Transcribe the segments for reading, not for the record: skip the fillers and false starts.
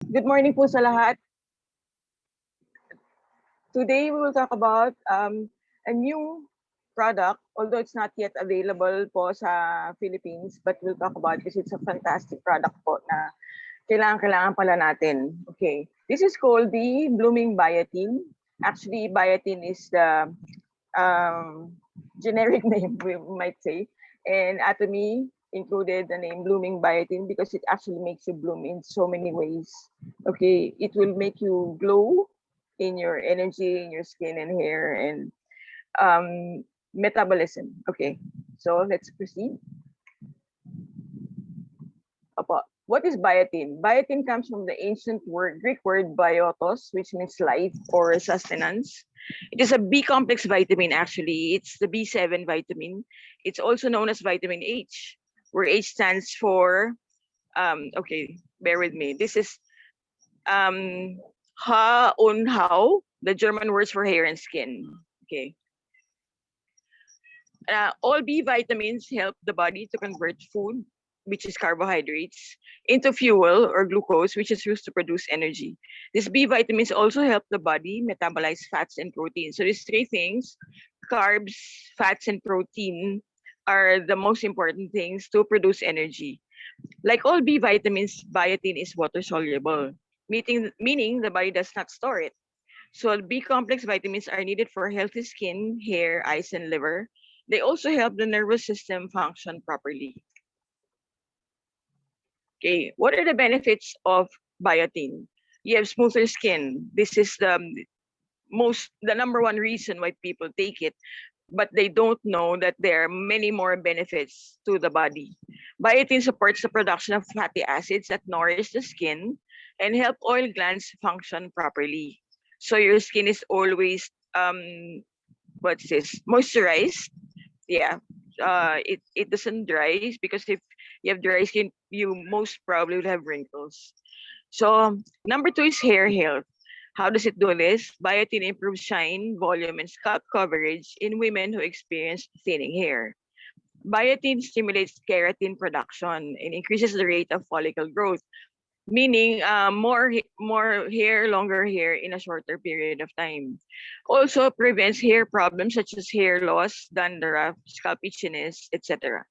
Good morning po sa lahat. Today we will talk about a new product, although it's not yet available po sa Philippines, but we'll talk about because it's a fantastic product po na kailangan pala natin. Okay, this is called the Blooming Biotin. Actually, Biotin is the generic name, we might say, and Atomy included the name Blooming Biotin because it actually makes you bloom in so many ways. Okay, it will make you glow in your energy, in your skin and hair, and metabolism. Okay, so let's proceed. What is biotin? Biotin comes from the ancient Greek word biotos, which means life or sustenance. It is a B complex vitamin, actually. It's the B7 vitamin. It's also known as vitamin H, where H stands for, okay, bear with me. This is Ha und Hau, the German words for hair and skin. Okay. All B vitamins help the body to convert food, which is carbohydrates, into fuel or glucose, which is used to produce energy. These B vitamins also help the body metabolize fats and protein. So these three things, carbs, fats, and protein, are the most important things to produce energy. Like all B vitamins, biotin is water soluble, meaning the body does not store it. So B complex vitamins are needed for healthy skin, hair, eyes, and liver. They also help the nervous system function properly. Okay, what are the benefits of biotin? You have smoother skin. This is the number one reason why people take it, but they don't know that there are many more benefits to the body. Biotin supports the production of fatty acids that nourish the skin and help oil glands function properly. So your skin is always what's this, moisturized. Yeah, it doesn't dry, because if you have dry skin, you most probably will have wrinkles. So number two is hair health. How does it do this? Biotin improves shine, volume, and scalp coverage in women who experience thinning hair. Biotin stimulates keratin production and increases the rate of follicle growth, meaning more hair, longer hair in a shorter period of time. Also prevents hair problems such as hair loss, dandruff, scalp itchiness, etc.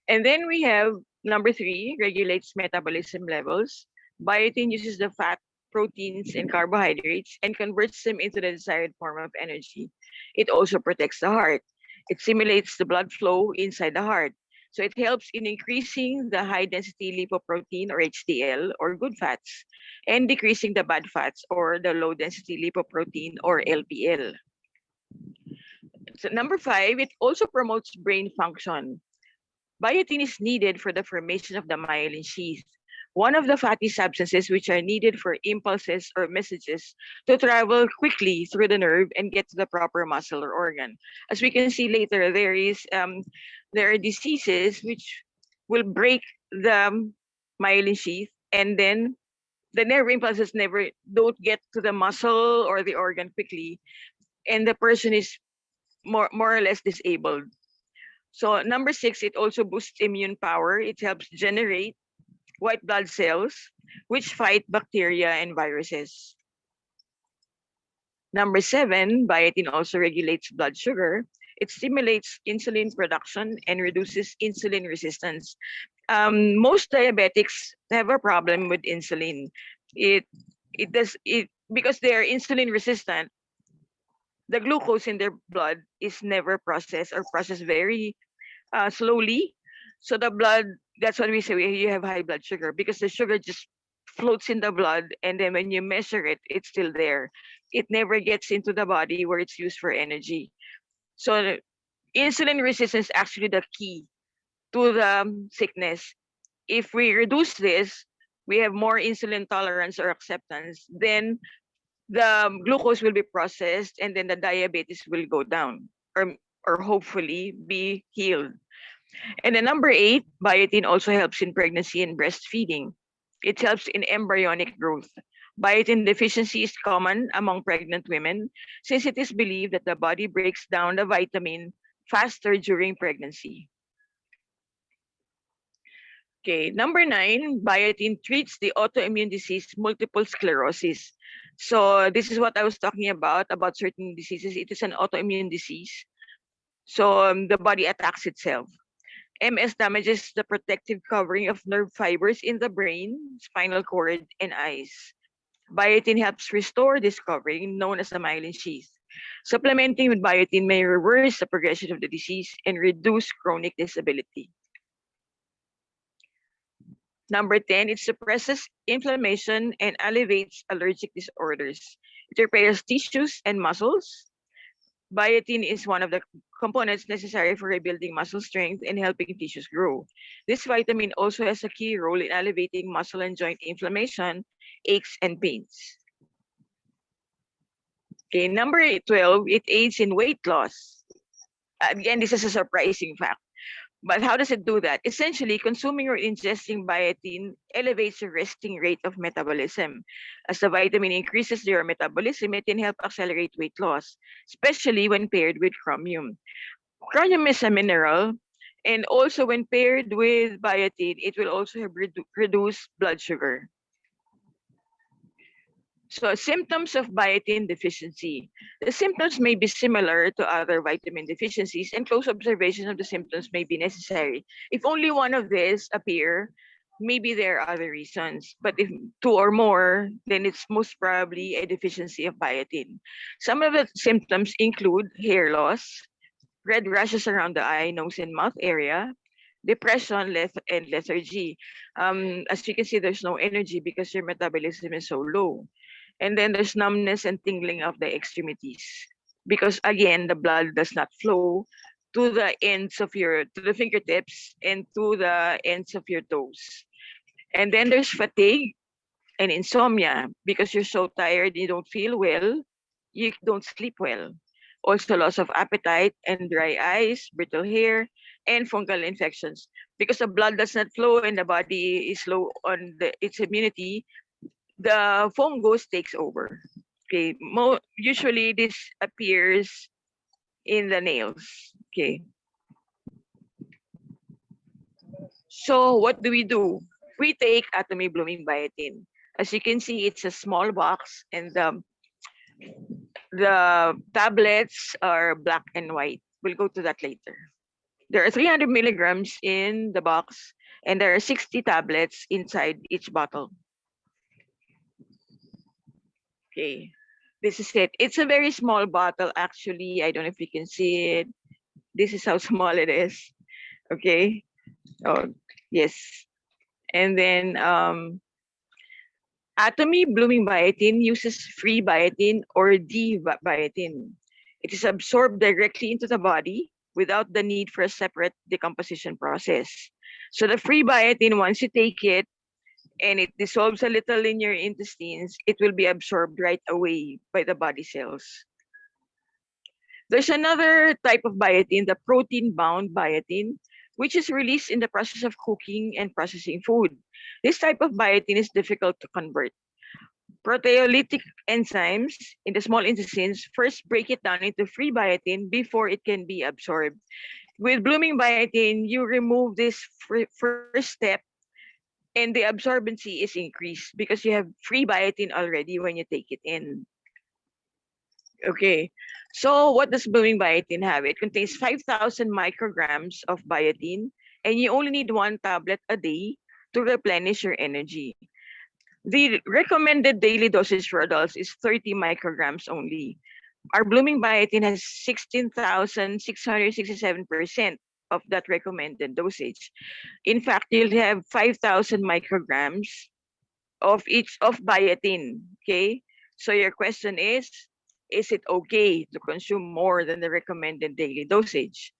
And then we have number three, regulates metabolism levels. Biotin uses the fat, proteins, and carbohydrates and converts them into the desired form of energy. It also protects the heart. It simulates the blood flow inside the heart. So it helps in increasing the high density lipoprotein or HDL or good fats and decreasing the bad fats or the low density lipoprotein or LPL. So number five, it also promotes brain function. Biotin is needed for the formation of the myelin sheath, one of the fatty substances which are needed for impulses or messages to travel quickly through the nerve and get to the proper muscle or organ. As we can see later, there are diseases which will break the myelin sheath, and then the nerve impulses never don't get to the muscle or the organ quickly, and the person is more or less disabled. So number six, it also boosts immune power. It helps generate white blood cells, which fight bacteria and viruses. Number seven, biotin also regulates blood sugar. It stimulates insulin production and reduces insulin resistance. Most diabetics have a problem with insulin. It does it because they are insulin resistant. The glucose in their blood is never processed or processed very slowly. So the blood, that's what we say, you have high blood sugar, because the sugar just floats in the blood, and then when you measure it, it's still there. It never gets into the body where it's used for energy. So insulin resistance is actually the key to the sickness. If we reduce this, we have more insulin tolerance or acceptance, then the glucose will be processed, and then the diabetes will go down, or hopefully be healed. And then number eight, biotin also helps in pregnancy and breastfeeding. It helps in embryonic growth. Biotin deficiency is common among pregnant women, since it is believed that the body breaks down the vitamin faster during pregnancy. Okay, number 9, biotin treats the autoimmune disease multiple sclerosis. So this is what I was talking about certain diseases. It is an autoimmune disease. So the body attacks itself. MS damages the protective covering of nerve fibers in the brain, spinal cord, and eyes. Biotin helps restore this covering, known as the myelin sheath. Supplementing with biotin may reverse the progression of the disease and reduce chronic disability. Number 10, it suppresses inflammation and alleviates allergic disorders. It repairs tissues and muscles. Biotin is one of the components necessary for rebuilding muscle strength and helping tissues grow. This vitamin also has a key role in alleviating muscle and joint inflammation, aches, and pains. Okay, number 12, it aids in weight loss. Again, this is a surprising fact. But how does it do that? Essentially, consuming or ingesting biotin elevates the resting rate of metabolism. As the vitamin increases your metabolism, it can help accelerate weight loss, especially when paired with chromium. Chromium is a mineral, and also when paired with biotin, it will also reduce blood sugar. So symptoms of biotin deficiency. The symptoms may be similar to other vitamin deficiencies, and close observation of the symptoms may be necessary. If only one of these appear, maybe there are other reasons. But if two or more, then it's most probably a deficiency of biotin. Some of the symptoms include hair loss, red rashes around the eye, nose, and mouth area, depression, and lethargy. As you can see, there's no energy because your metabolism is so low. And then there's numbness and tingling of the extremities because again the blood does not flow to the fingertips and to the ends of your toes. And then there's fatigue and insomnia because you're so tired, you don't feel well, you don't sleep well. Also loss of appetite and dry eyes, brittle hair, and fungal infections because the blood does not flow and the body is low on its immunity. The foam ghost takes over. Okay, usually this appears in the nails. Okay, so what do? We take Atomy Blooming Biotin. As you can see, it's a small box, and the tablets are black and white. We'll go to that later. There are 300 milligrams in the box, and there are 60 tablets inside each bottle. Okay, this is it. It's a very small bottle, actually. I don't know if you can see it. This is how small it is. Okay. Oh, yes. And then Atomy Blooming Biotin uses free biotin or D-biotin. It is absorbed directly into the body without the need for a separate decomposition process. So the free biotin, once you take it, and it dissolves a little in your intestines, it will be absorbed right away by the body cells. There's another type of biotin, the protein-bound biotin, which is released in the process of cooking and processing food. This type of biotin is difficult to convert. Proteolytic enzymes in the small intestines first break it down into free biotin before it can be absorbed. With blooming biotin, you remove this first step and the absorbency is increased because you have free biotin already when you take it in. Okay, so what does blooming biotin have? It contains 5,000 micrograms of biotin, and you only need 1 tablet a day to replenish your energy. The recommended daily dosage for adults is 30 micrograms only. Our blooming biotin has 16,667% of that recommended dosage. In fact, you'll have 5,000 micrograms of each of biotin. Okay, so your question is it okay to consume more than the recommended daily dosage?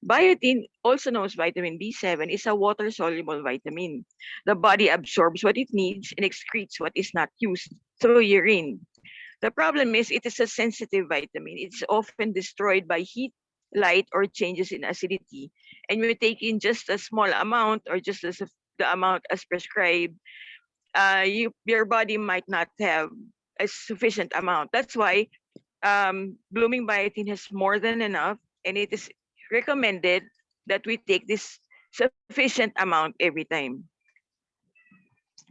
Biotin, also known as vitamin B7, is a water-soluble vitamin. The body absorbs what it needs and excretes what is not used through urine. The problem is it is a sensitive vitamin. It's often destroyed by heat, light, or changes in acidity. And when you take in just a small amount or just as the amount as prescribed, your body might not have a sufficient amount. That's why blooming biotin has more than enough, and it is recommended that we take this sufficient amount every time.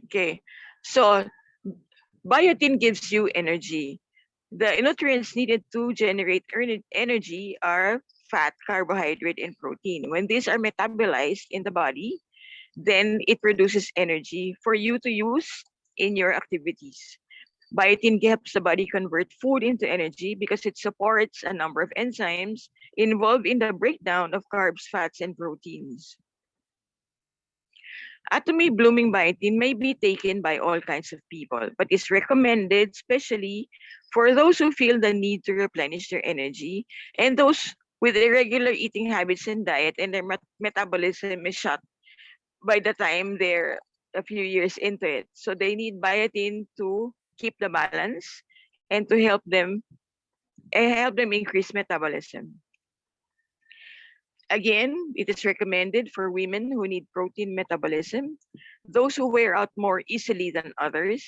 Okay, so biotin gives you energy. The nutrients needed to generate energy are fat, carbohydrate, and protein. When these are metabolized in the body, then it produces energy for you to use in your activities. Biotin helps the body convert food into energy because it supports a number of enzymes involved in the breakdown of carbs, fats, and proteins. Atomy blooming biotin may be taken by all kinds of people, but is recommended especially for those who feel the need to replenish their energy and those with irregular eating habits and diet, and their metabolism is shot by the time they're a few years into it. So they need biotin to keep the balance and to help them increase metabolism. Again, it is recommended for women who need protein metabolism, those who wear out more easily than others,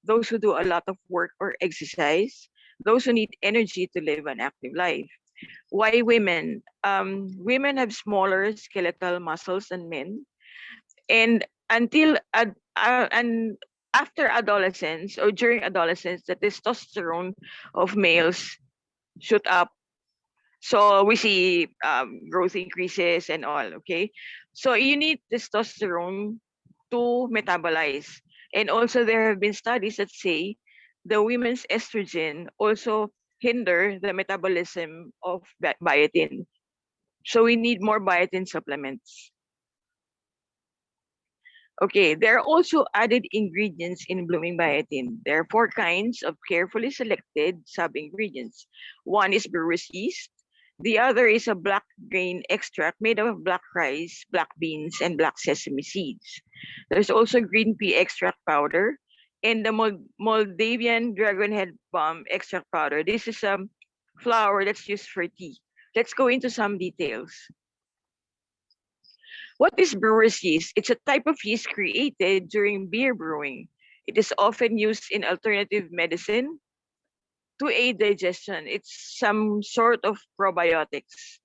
those who do a lot of work or exercise, those who need energy to live an active life. Why women? Women have smaller skeletal muscles than men, and and after adolescence or during adolescence, the testosterone of males shoot up, so we see growth increases and all. Okay, so you need testosterone to metabolize, and also there have been studies that say the women's estrogen also hinder the metabolism of biotin, so we need more biotin supplements. Okay, there are also added ingredients in blooming biotin. There are 4 kinds of carefully selected sub-ingredients. One is brewer's yeast. The other is a black grain extract made of black rice, black beans, and black sesame seeds. There's also green pea extract powder and the Moldavian dragonhead palm extract powder. This is a flour that's used for tea. Let's go into some details. What is brewer's yeast? It's a type of yeast created during beer brewing. It is often used in alternative medicine to aid digestion. It's some sort of probiotics.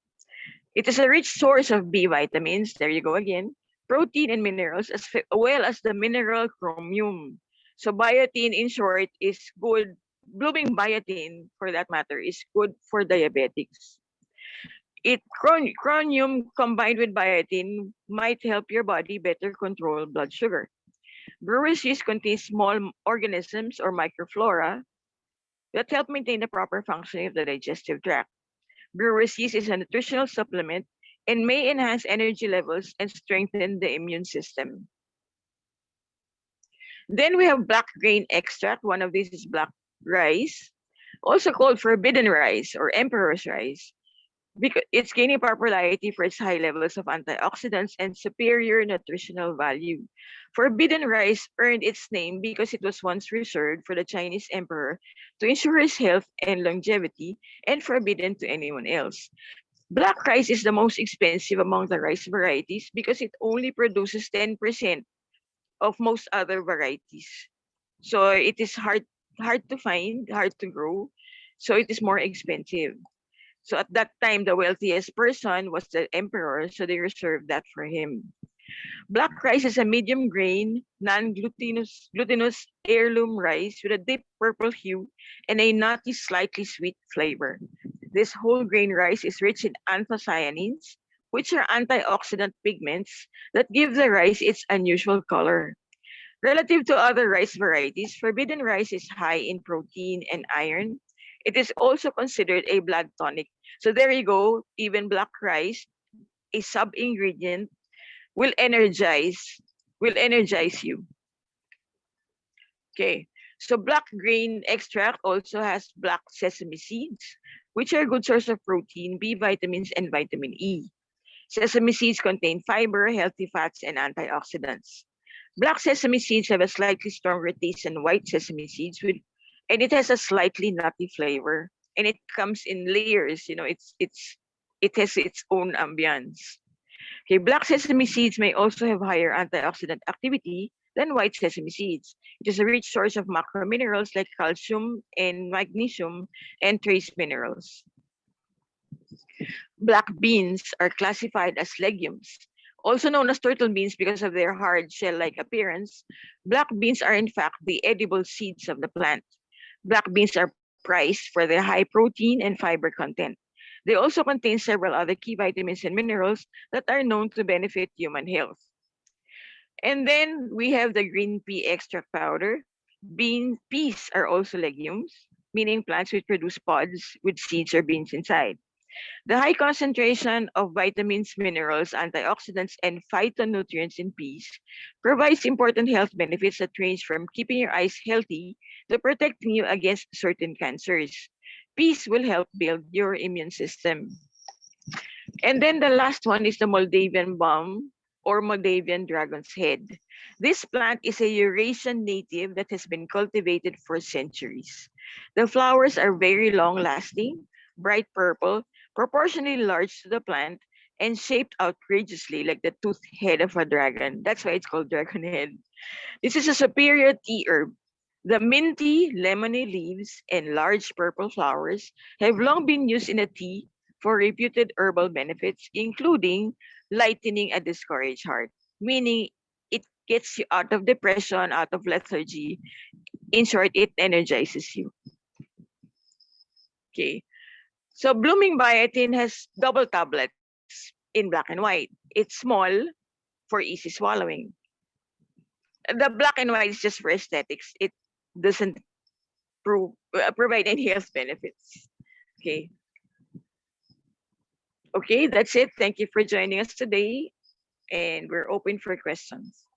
It is a rich source of B vitamins, there you go again, protein and minerals, as well as the mineral chromium. So biotin, in short, is good. Blooming biotin, for that matter, is good for diabetics. Chromium combined with biotin might help your body better control blood sugar. Brewer's yeast contains small organisms or microflora that help maintain the proper functioning of the digestive tract. Brewer's yeast is a nutritional supplement and may enhance energy levels and strengthen the immune system. Then we have black grain extract. One of these is black rice, also called forbidden rice or emperor's rice, because it's gaining popularity for its high levels of antioxidants and superior nutritional value. Forbidden rice earned its name because it was once reserved for the Chinese emperor to ensure his health and longevity, and forbidden to anyone else. Black rice is the most expensive among the rice varieties because it only produces 10% of most other varieties. So it is hard to find, hard to grow. So it is more expensive. So at that time, the wealthiest person was the emperor, so they reserved that for him. Black rice is a medium grain, glutinous heirloom rice with a deep purple hue and a nutty, slightly sweet flavor. This whole grain rice is rich in anthocyanins, which are antioxidant pigments that give the rice its unusual color. Relative to other rice varieties, forbidden rice is high in protein and iron. It is also considered a blood tonic. So there you go, even black rice, a sub-ingredient, will energize you. Okay, so black grain extract also has black sesame seeds, which are a good source of protein, B vitamins, and vitamin E. Sesame seeds contain fiber, healthy fats, and antioxidants. Black sesame seeds have a slightly stronger taste than white sesame seeds, and it has a slightly nutty flavor. And it comes in layers. You know, it has its own ambience. Okay, black sesame seeds may also have higher antioxidant activity than white sesame seeds. It is a rich source of macrominerals like calcium and magnesium and trace minerals. Black beans are classified as legumes, Also known as turtle beans because of their hard shell-like appearance, black beans are in fact the edible seeds of the plant. Black beans are prized for their high protein and fiber content. They also contain several other key vitamins and minerals that are known to benefit human health. And then we have the green pea extract powder. Peas are also legumes, meaning plants which produce pods with seeds or beans inside. The high concentration of vitamins, minerals, antioxidants, and phytonutrients in peas provides important health benefits that range from keeping your eyes healthy to protecting you against certain cancers. Peas will help build your immune system. And then the last one is the Moldavian balm or Moldavian dragon's head. This plant is a Eurasian native that has been cultivated for centuries. The flowers are very long lasting, bright purple, proportionally large to the plant, and shaped outrageously like the toothed head of a dragon. That's why it's called dragon head. This is a superior tea herb. The minty, lemony leaves and large purple flowers have long been used in a tea for reputed herbal benefits, including lightening a discouraged heart, meaning it gets you out of depression, out of lethargy. In short, it energizes you. Okay. So blooming biotin has double tablets in black and white. It's small for easy swallowing. The black and white is just for aesthetics. It doesn't provide any health benefits. Okay. Okay, that's it. Thank you for joining us today, and we're open for questions.